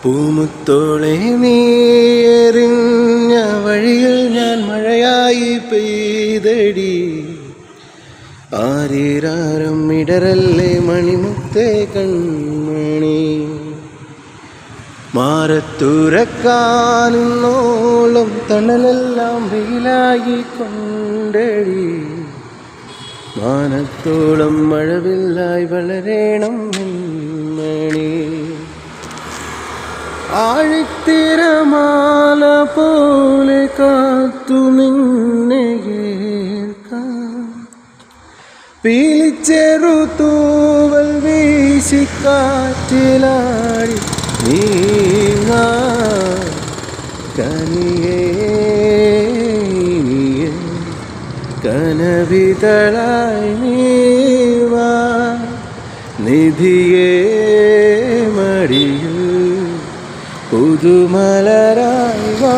പൂമുത്തോളെ നീ എറിഞ്ഞ വഴിയിൽ ഞാൻ മഴയായി പെയ്തടി. ആരീരാരം ഇടരല്ലേ മണിമുത്തേ കൺമണി. മാറത്തുരക്കാനുന്നോളം തണലെല്ലാം വെയിലായി കൊണ്ടടി. മാനത്തോളം മഴവില്ലായി വളരേണം മണി. ആഴിത്തിരമാല പോലെ കാത്തു നിന്നെ ഏൽക്കാൻ പീലിച്ചെറു തൂവൽ വീശിക്കാറ്റിലാടി നീങ്ങാൻ കനിയേ കനവിതളായി നീവാ നിധിയേ മടിയിൽ പുതുമലരായി വാ.